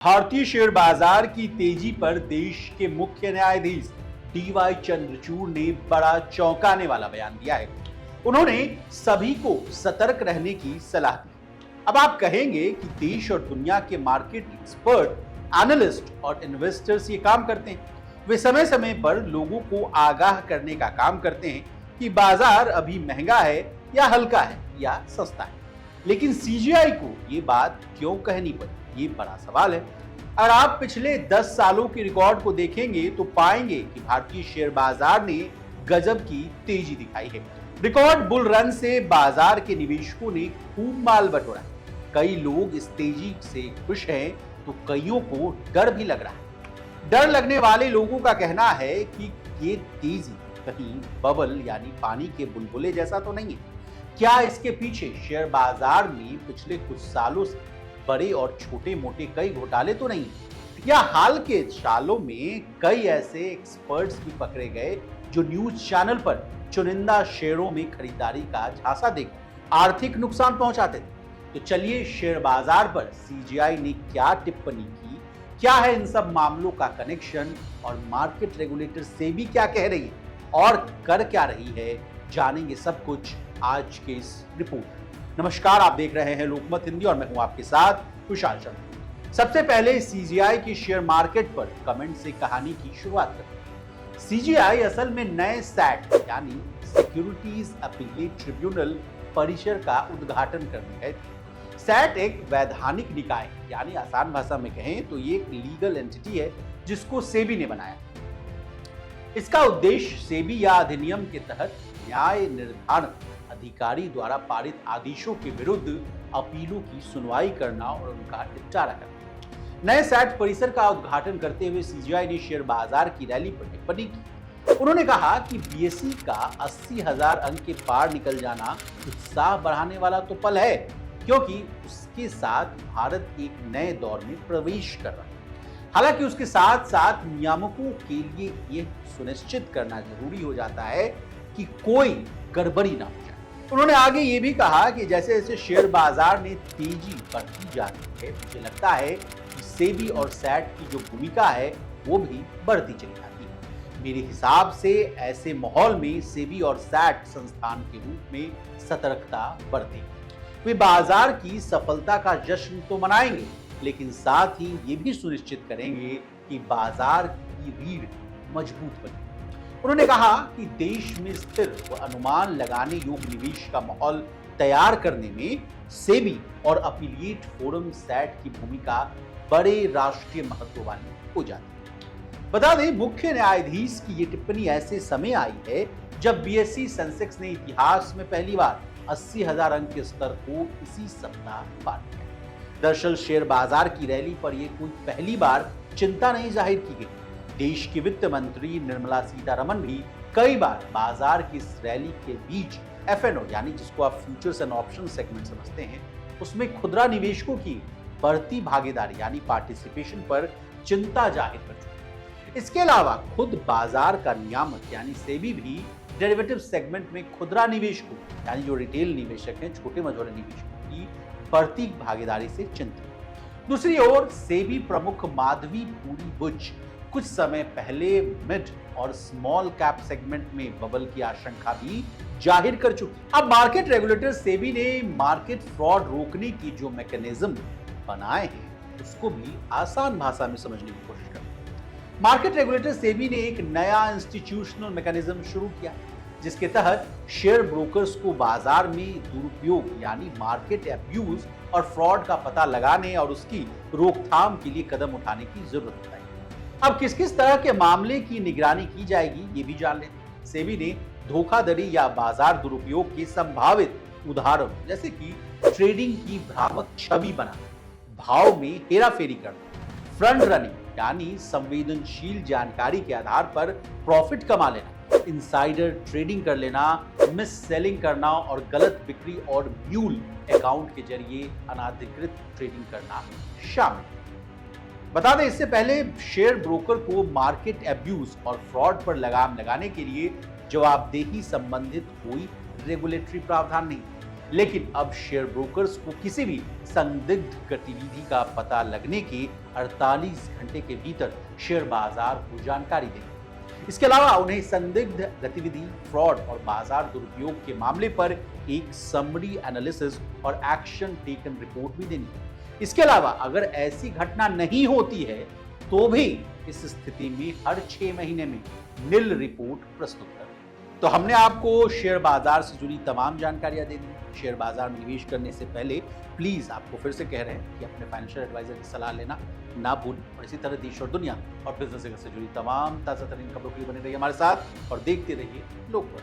भारतीय शेयर बाजार की तेजी पर देश के मुख्य न्यायाधीश डीवाई चंद्रचूड़ ने बड़ा चौंकाने वाला बयान दिया है। उन्होंने सभी को सतर्क रहने की सलाह दी। अब आप कहेंगे कि देश और दुनिया के मार्केट एक्सपर्ट, एनालिस्ट और इन्वेस्टर्स ये काम करते हैं। वे समय समय पर लोगों को आगाह करने का काम करते हैं कि बाजार अभी महंगा है या हल्का है या सस्ता है। लेकिन सीजीआई को ये बात क्यों कहनी पड़ी, ये बड़ा सवाल है। अगर आप पिछले 10 सालों के रिकॉर्ड को देखेंगे तो पाएंगे कि भारतीय शेयर बाजार ने गजब की तेजी दिखाई है। रिकॉर्ड बुल रन से बाजार के निवेशकों ने खूब माल बटोरा। कई लोग इस तेजी से खुश हैं तो कईयों को डर भी लग रहा है। डर लगने वाले लोगों का कहना है कि ये तेजी कहीं बबल यानी पानी के बुलबुले जैसा तो नहीं है। क्या इसके पीछे शेयर बाजार में पिछले कुछ सालों से बड़े और छोटे मोटे कई घोटाले तो नहीं, या हाल के सालों में कई ऐसे एक्सपर्ट्स भी पकड़े गए जो न्यूज चैनल पर चुनिंदा शेयरों में खरीदारी का झांसा देकर आर्थिक नुकसान पहुंचाते थे। तो चलिए शेयर बाजार पर सीजीआई ने क्या टिप्पणी की, क्या है इन सब मामलों का कनेक्शन और मार्केट रेगुलेटर सेबी क्या कह रही है और कर क्या रही है, जानेंगे सब कुछ आज के इस रिपोर्ट। नमस्कार, आप देख रहे हैं लोकमत हिंदी और मैं हूं आपके साथ कुशाल शर्मा। सबसे पहले सीजीआई की शेयर मार्केट पर कमेंट से कहानी की शुरुआत करते हैं। सीजीआई असल में नए सैट यानी सिक्योरिटीज अपीलेट ट्रिब्यूनल परिसर का उद्घाटन करने गए थे। सैट एक वैधानिक निकाय यानी आसान भाषा में कहें तो ये एक लीगल एंटिटी है जिसको सेबी ने बनाया। इसका उद्देश्य सेबी या अधिनियम के तहत न्याय निर्धारण अधिकारी द्वारा पारित आदेशों के विरुद्ध अपीलों की सुनवाई करना और उनका निपटारा करना। नए सैट परिसर का उद्घाटन करते हुए सीजीआई ने शेयर बाजार की रैली पर टिप्पणी की। उन्होंने कहा कि बीएसई का 80,000 अंक के पार निकल जाना उत्साह बढ़ाने वाला तो पल है, क्योंकि उसके साथ भारत एक नए दौर में प्रवेश कर रहा है। हालांकि उसके साथ साथ नियामकों के लिए यह सुनिश्चित करना जरूरी हो जाता है कि कोई गड़बड़ी ना हो जाए। उन्होंने आगे ये भी कहा कि जैसे जैसे शेयर बाजार में तेजी बढ़ती जा रही है, मुझे लगता है कि सेबी और सैट की जो भूमिका है वो भी बढ़ती चली जाती है। मेरे हिसाब से ऐसे माहौल में सेबी और सैट संस्थान के रूप में सतर्कता बरतेंगे। वे बाजार की सफलता का जश्न तो मनाएंगे, लेकिन साथ ही ये भी सुनिश्चित करेंगे कि बाजार की रीढ़ मजबूत बने। उन्होंने कहा कि देश में स्थिर व अनुमान लगाने योग्य निवेश का माहौल तैयार करने में सेबी और अपीलिएट फोरम सैट की भूमिका बड़े राष्ट्रीय महत्व वाली हो जाती है। बता दें, मुख्य न्यायाधीश की ये टिप्पणी ऐसे समय आई है जब बीएसई सेंसेक्स ने इतिहास में पहली बार 80,000 अंक के स्तर को इसी सप्ताह पार किया। दरअसल शेयर बाजार की रैली पर यह कोई पहली बार चिंता नहीं जाहिर की गई। देश की वित्त मंत्री निर्मला सीतारमण भी कई बार बाजार की इस रैली के बीच एफएनओ यानी जिसको आप फ्यूचर्स एंड ऑप्शन सेगमेंट समझते हैं, उसमें खुदरा निवेशकों की बढ़ती भागीदारी यानी पार्टिसिपेशन पर चिंता जाहिर कर चुकी। इसके अलावा खुद बाजार का नियामक यानी सेबी भी डेरिवेटिव सेगमेंट में खुदरा निवेशकों यानी जो रिटेल निवेशक हैं, छोटे मझोले निवेशकों की बढ़ती भागीदारी से चिंतित। दूसरी ओर सेबी प्रमुख माधवी पूरी बुच कुछ समय पहले मिड और स्मॉल कैप सेगमेंट में बबल की आशंका भी जाहिर कर चुकी। अब मार्केट रेगुलेटर सेबी ने मार्केट फ्रॉड रोकने की जो मैकेनिज्म बनाए हैं उसको भी आसान भाषा में समझने की कोशिश कर। मार्केट रेगुलेटर सेबी ने एक नया इंस्टीट्यूशनल मैकेनिज्म शुरू किया जिसके तहत शेयर ब्रोकर्स को बाजार में दुरुपयोग यानी मार्केट एब्यूज और फ्रॉड का पता लगाने और उसकी रोकथाम के लिए कदम उठाने की जरूरत है। अब किस किस तरह के मामले की निगरानी की जाएगी ये भी जान लेते। सेबी ने धोखाधड़ी या बाजार दुरुपयोग के संभावित उदाहरण जैसे कि ट्रेडिंग की भ्रामक छवि बनाना, भाव में हेराफेरी करना, फ्रंट रनिंग यानी संवेदनशील जानकारी के आधार पर प्रॉफिट कमा लेना, इनसाइडर ट्रेडिंग कर लेना, मिस सेलिंग करना और गलत बिक्री और म्यूल अकाउंट के जरिए अनाधिकृत ट्रेडिंग करना शामिल। बता दें, इससे पहले शेयर ब्रोकर को मार्केट एब्यूज और फ्रॉड पर लगाम लगाने के लिए जवाबदेही संबंधित कोई रेगुलेटरी प्रावधान नहीं। लेकिन अब शेयर ब्रोकर्स को किसी भी संदिग्ध गतिविधि का पता लगने के 48 घंटे के भीतर शेयर बाजार को जानकारी देनी। इसके अलावा उन्हें संदिग्ध गतिविधि, फ्रॉड और बाजार दुरुपयोग के मामले पर एक समरी एनालिसिस और एक्शन टेकन रिपोर्ट भी देनी है। इसके अलावा अगर ऐसी घटना नहीं होती है तो भी इस स्थिति में हर 6 महीने में नील रिपोर्ट प्रस्तुत करें। तो हमने आपको शेयर बाजार से जुड़ी तमाम जानकारियां दे दी। शेयर बाजार में निवेश करने से पहले प्लीज आपको फिर से कह रहे हैं कि अपने फाइनेंशियल एडवाइजर की सलाह लेना ना भूलें और इसी तरह देश और दुनिया और बिजनेस से जुड़ी तमाम ताजा तरीन खबरों के लिए बने रहिए हमारे साथ और देखते रहिए लोकमत।